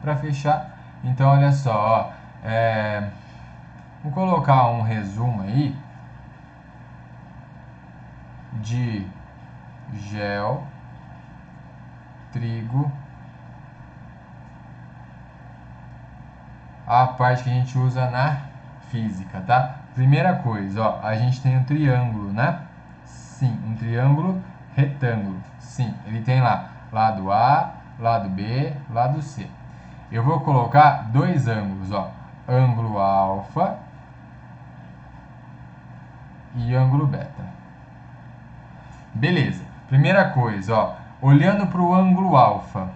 para fechar. Então, olha só, ó, vou colocar um resumo aí de gel, trigo, a parte que a gente usa na física, tá? Primeira coisa, ó, a gente tem um triângulo, né? Sim, um triângulo retângulo. Sim, ele tem lá lado A, lado B, lado C. Eu vou colocar dois ângulos, ó, ângulo alfa e ângulo beta. Beleza. Primeira coisa, ó, olhando para o ângulo alfa,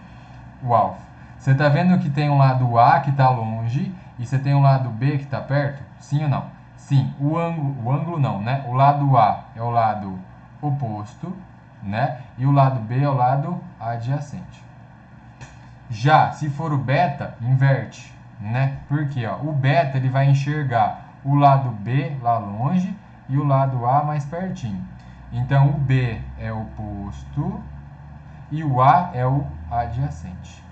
você está vendo que tem um lado A que está longe e você tem um lado B que está perto? Sim ou não? Sim, o ângulo não, né? O lado A é o lado oposto, né? E o lado B é o lado adjacente. Já, se for o beta, inverte, né? Porque ó, o beta ele vai enxergar o lado B lá longe e o lado A mais pertinho. Então, o B é o oposto e o A é o adjacente.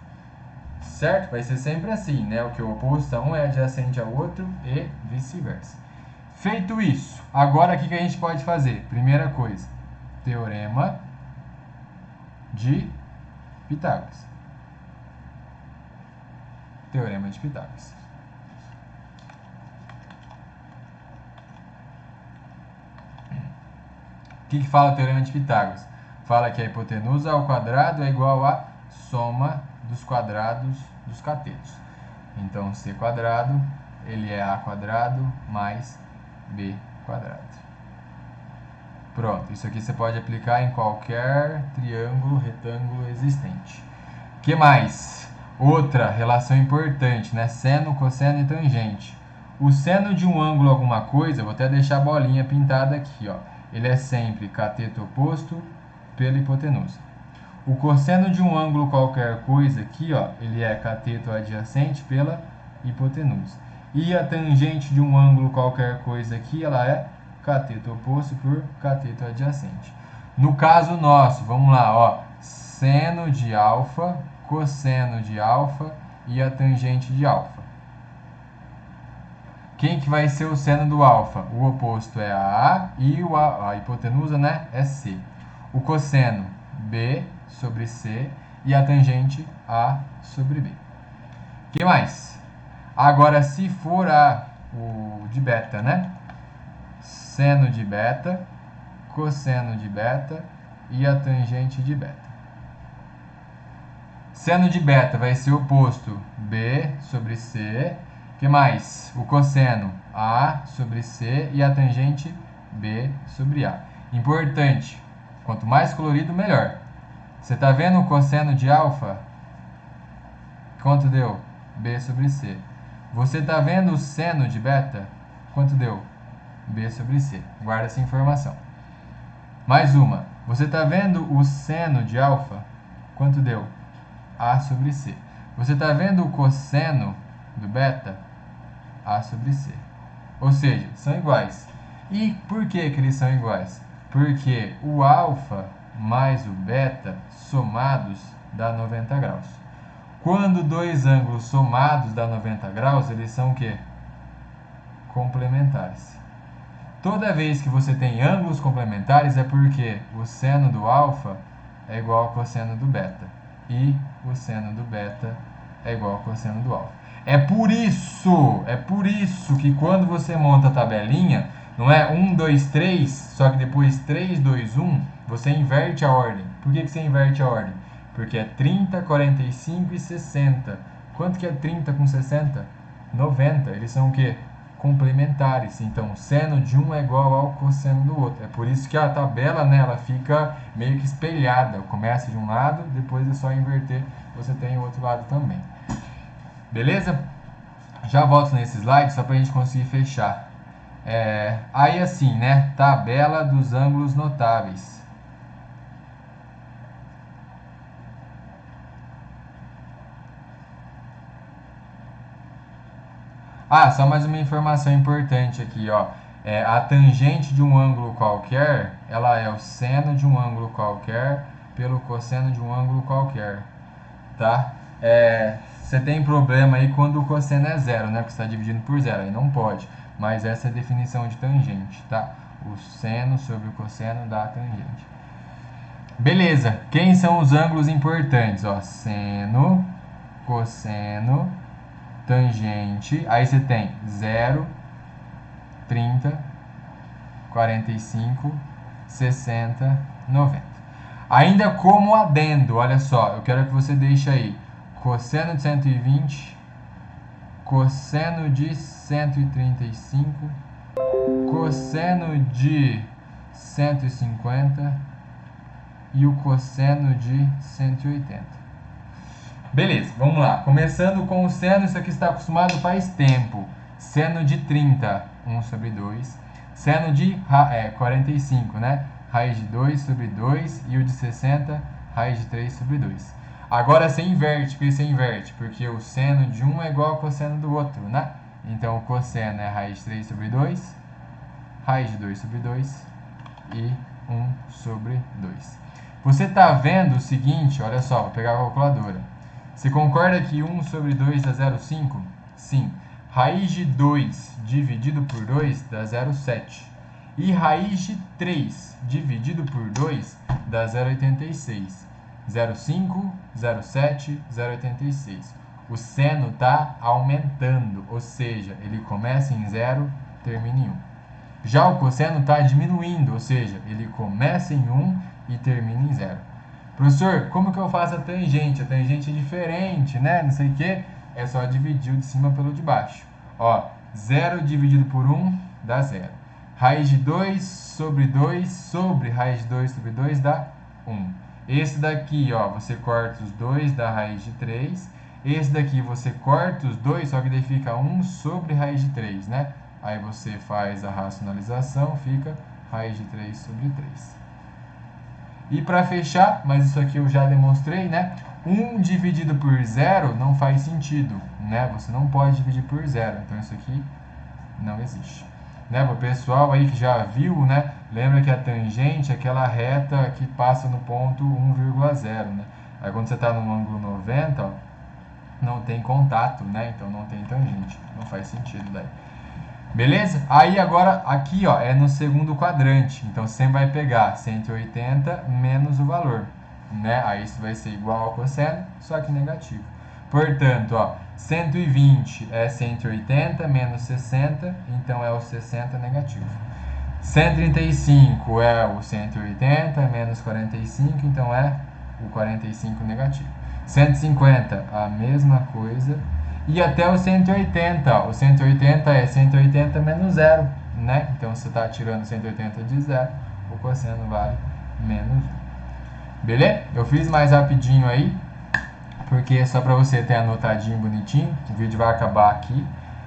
Certo? Vai ser sempre assim, né? O que é oposto a um é adjacente ao outro e vice-versa. Feito isso, agora o que a gente pode fazer? Primeira coisa, teorema de Pitágoras. Teorema de Pitágoras. O que fala o Teorema de Pitágoras? Fala que a hipotenusa ao quadrado é igual à soma dos quadrados dos catetos. Então, C quadrado, ele é A quadrado mais B quadrado. Pronto, isso aqui você pode aplicar em qualquer triângulo, retângulo existente. O que mais? Outra relação importante, né? Seno, cosseno e tangente. O seno de um ângulo alguma coisa, vou até deixar a bolinha pintada aqui, ó. Ele é sempre cateto oposto pela hipotenusa. O cosseno de um ângulo qualquer coisa aqui, ó, ele é cateto adjacente pela hipotenusa. E a tangente de um ângulo qualquer coisa aqui, ela é cateto oposto por cateto adjacente. No caso nosso, vamos lá, ó, seno de alfa, cosseno de alfa e a tangente de alfa. Quem que vai ser o seno do alfa? O oposto é a e a hipotenusa, né, é C. O cosseno, B sobre C e a tangente A sobre B. O que mais? Agora, se for o de beta, né? Seno de beta, cosseno de beta e a tangente de beta. Seno de beta vai ser o oposto B sobre C. O que mais? O cosseno A sobre C e a tangente B sobre A. Importante, quanto mais colorido, melhor. Você está vendo o cosseno de alfa? Quanto deu? B sobre C. Você está vendo o seno de beta? Quanto deu? B sobre C. Guarda essa informação. Mais uma. Você está vendo o seno de alfa? Quanto deu? A sobre C. Você está vendo o cosseno do beta? A sobre C. Ou seja, são iguais. E por que eles são iguais? Porque o alfa mais o beta somados dá 90 graus. Quando dois ângulos somados dá 90 graus, eles são o quê? Complementares. Toda vez que você tem ângulos complementares é porque o seno do alfa é igual ao cosseno do beta e o seno do beta é igual ao cosseno do alfa. É por isso que quando você monta a tabelinha, não é 1, 2, 3, só que depois 3, 2, 1, você inverte a ordem. Por que você inverte a ordem? Porque é 30, 45 e 60. Quanto que é 30 com 60? 90. Eles são o quê? Complementares. Então, o seno de um é igual ao cosseno do outro. É por isso que a tabela, né, ela fica meio que espelhada. Começa de um lado, depois é só inverter, você tem o outro lado também. Beleza? Já volto nesse slide só para a gente conseguir fechar. Aí assim, né? Tabela dos ângulos notáveis. Só mais uma informação importante aqui, ó. A tangente de um ângulo qualquer, ela é o seno de um ângulo qualquer pelo cosseno de um ângulo qualquer, tá? você tem problema aí quando o cosseno é zero, né? Porque você está dividindo por zero, aí não pode. Mas essa é a definição de tangente, tá? O seno sobre o cosseno da tangente. Beleza, quem são os ângulos importantes? Ó, seno, cosseno, tangente. Aí você tem 0, 30, 45, 60, 90. Ainda como adendo, olha só, eu quero que você deixe aí cosseno de 120, cosseno de 135, cosseno de 150 e o cosseno de 180. Beleza, vamos lá. Começando com o seno, isso aqui está acostumado faz tempo. Seno de 30, 1 sobre 2. Seno de 45, né? Raiz de 2 sobre 2. E o de 60, raiz de 3 sobre 2. Agora você inverte, por que você inverte? Porque o seno de um é igual ao cosseno do outro, né? Então o cosseno é raiz de 3 sobre 2, raiz de 2 sobre 2 e 1 sobre 2. Você está vendo o seguinte, olha só, vou pegar a calculadora. Você concorda que 1 sobre 2 dá 0,5? Sim. Raiz de 2 dividido por 2 dá 0,7. E raiz de 3 dividido por 2 dá 0,86. 0,5, 0,7, 0,86. O seno está aumentando, ou seja, ele começa em 0, termina em 1. Já o cosseno está diminuindo, ou seja, ele começa em 1 e termina em 0. Professor, como que eu faço a tangente? A tangente é diferente, né? Não sei o que. É só dividir o de cima pelo de baixo. Ó, 0 dividido por 1 dá 0. Raiz de 2 sobre 2 sobre raiz de 2 sobre 2 dá 1. Esse daqui, ó, você corta os 2 dá raiz de 3. Esse daqui você corta os 2, só que daí fica 1 sobre raiz de 3, né? Aí você faz a racionalização, fica raiz de 3 sobre 3. E para fechar, mas isso aqui eu já demonstrei, né? 1 dividido por 0 não faz sentido, né? Você não pode dividir por 0, então isso aqui não existe. Né? Para o pessoal aí que já viu, né? Lembra que a tangente é aquela reta que passa no ponto 1,0, né? Aí quando você está no ângulo 90, ó, não tem contato, né? Então não tem tangente, não faz sentido daí. Beleza? Aí agora aqui, ó, é no segundo quadrante. Então você vai pegar 180 menos o valor, né? Aí isso vai ser igual ao cosseno, só que negativo. Portanto, ó, 120 é 180 menos 60, então é o 60 negativo. 135 é o 180 menos 45, então é o 45 negativo. 150, a mesma coisa. E até o 180, ó, o 180 é 180 menos 0, né? Então, você está tirando 180 de 0, o cosseno vale menos 1. Beleza? Eu fiz mais rapidinho aí, porque é só para você ter anotadinho bonitinho. O vídeo vai acabar aqui.